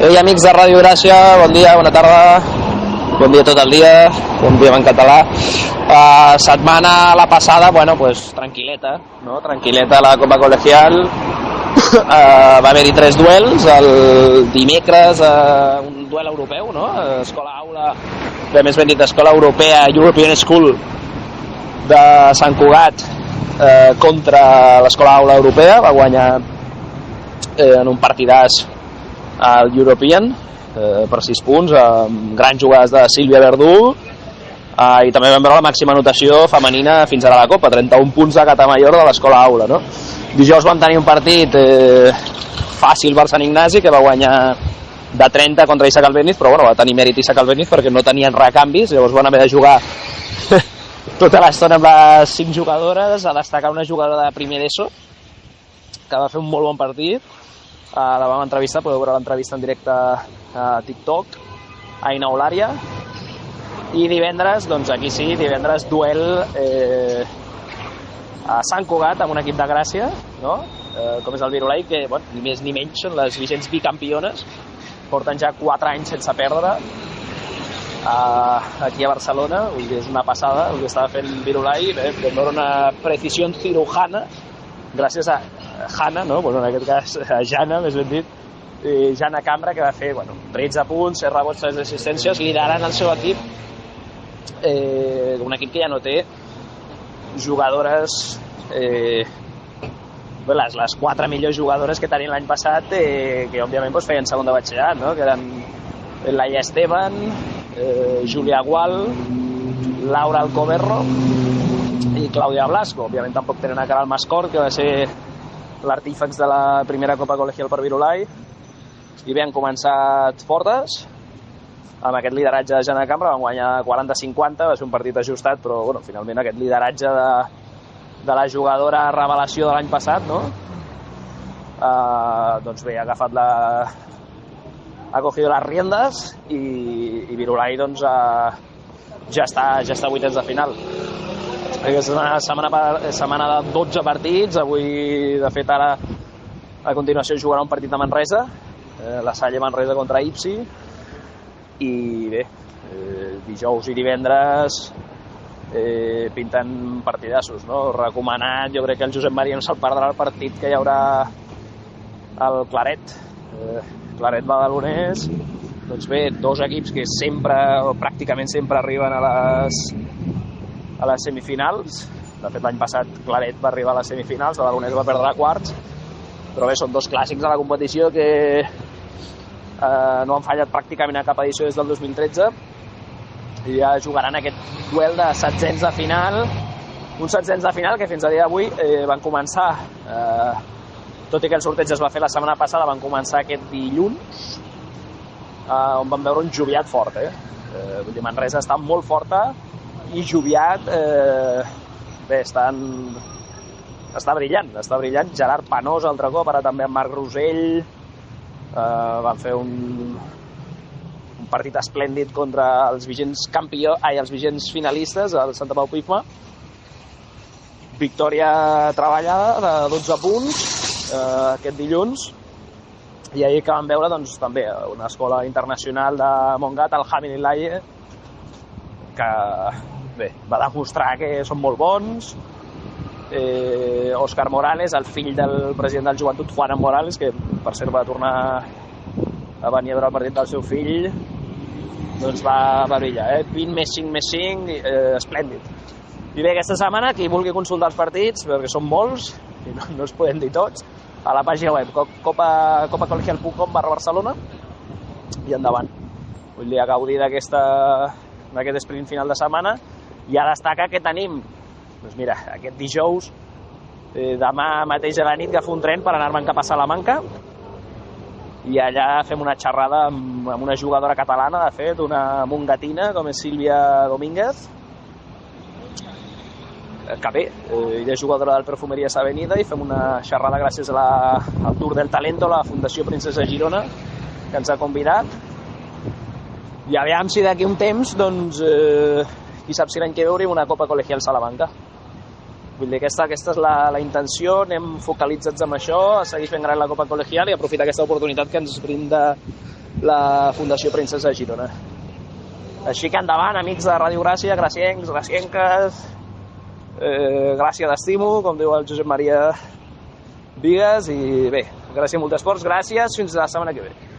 Ei, amics de Ràdio Gràcia, bon dia, bona tarda, bon dia tot el dia, bon dia en català. Setmana la passada, bueno, pues tranquil·leta, no? Tranquil·leta la Copa Colegial. Va haver-hi 3 duels, el dimecres un duel europeu, no? Escola-aula, més ben dit, Escola Europea, European School de Sant Cugat contra l'Escola-aula Europea, va guanyar en un partidàs al European per 6 punts, amb grans jugades de Sílvia Verdú, i també vam veure la màxima anotació femenina fins ara a la Copa, 31 punts de Catamayor de l'Escola Aula, no? Dijous vam tenir un partit fàcil per Sant Ignasi, que va guanyar de 30 contra Isaac Albéniz, però bueno, va tenir mèrit Isaac Albéniz perquè no tenien recanvis, llavors van haver de jugar tota l'estona amb les 5 jugadores, a destacar una jugadora de primer d'ESO, que va fer un molt bon partit. La vam entrevistar, podeu veure l'entrevista en directe a TikTok, a Aina Olària. I divendres, doncs aquí sí, divendres duel a Sant Cugat amb un equip de Gràcia, no? Com és el Virolai, que bueno, ni més ni menys són les vigents bicampiones, porten ja 4 anys sense perdre aquí a Barcelona, vull dir, és una passada el que estava fent Virolai, vam veure una precisió cirujana gràcies a Hanna, no? Bueno, en aquest cas a Jana, més ben dit, Jana Cambra, que va fer 13 punts, 6 rebots, 3 assistències, liderant el seu equip, un equip que ja no té jugadores, les 4 millors jugadores que tenien l'any passat, que òbviament feien segon de batxillerat, no? Que eren Laia Esteban, Júlia Gual, Laura Alcoberro i Clàudia Blasco. Òbviament tampoc tenen a Caral Mascor, que va ser l'artífex de la primera Copa Colegial per Virolai, i bé, han començat fortes amb aquest lideratge de Jana Cambra, van guanyar 40-50, va ser un partit ajustat, però bueno, finalment aquest lideratge de la jugadora revelació de l'any passat, no? Doncs bé, ha agafat ha cogido las riendas i Virolai doncs ja està a vuitens de final. És una setmana de 12 partits. Avui, de fet, ara a continuació jugarà un partit de Manresa, la Salle Manresa contra Ipsi, i bé, dijous i divendres pinten partidassos, no? Recomanat, jo crec que el Josep Maria no se'l perdrà el partit que hi haurà al Claret, Claret Badalonès. Doncs bé, 2 equips que sempre o pràcticament sempre arriben a les semifinals. De fet, l'any passat Claret va arribar a les semifinals, Badalonès va perdre a quarts, però bé, són 2 clàssics de la competició que no han fallat pràcticament a cap edició des del 2013, i ja jugaran aquest duel de setzents de final, uns setzents de final que fins a dia d'avui van començar, tot i que el sorteig es va fer la setmana passada, van començar aquest dilluns, on van veure un Joviat fort, vull dir, Manresa està molt forta, i Joviat bé, està brillant. Gerard Penós altre cop, ara també amb Marc Rosell, van fer un partit esplèndid contra els vigents els vigents finalistes, el Santa Pau Pifma. Victòria treballada de 12 punts aquest dilluns, i ahir que vam veure doncs, també una escola internacional de Montgat, el Javi Laie, que bé, va demostrar que són molt bons. Òscar Morales, el fill del president del Joventut, Juan Morales, que per cert va tornar a venir a veure el partit del seu fill, doncs va brillar, 20 més 5 més 5, esplèndid. I bé, aquesta setmana, qui vulgui consultar els partits, perquè són molts, i no es poden dir tots, a la pàgina web copacolegial.com/Barcelona, i endavant. Vull dir, a gaudir d'aquest sprint final de setmana, i a destacar que tenim, doncs mira, aquest dijous, demà mateix a la nit, agafo un tren per anar-me'n cap a Salamanca, i allà fem una xerrada amb una jugadora catalana, de fet, una mongatina, com és Sílvia Domínguez, que bé, ella és jugadora del Perfumerías Avenida, i fem una xerrada gràcies al Tour del Talento, la Fundació Princesa Girona, que ens ha convidat, i aviam si d'aquí un temps, doncs, qui sap si l'any que ve obrim una Copa Colegial Salamanca. Vull dir, aquesta és la intenció, anem focalitzats amb això, a seguir fent gran la Copa Col·legial i aprofitar aquesta oportunitat que ens brinda la Fundació Princesa de Girona. Així que endavant, amics de Ràdio Gràcia, graciencs, gracienques, gràcia d'estimo, com diu el Josep Maria Vigues, i bé, Gràcia Multisports, gràcies, fins la setmana que ve.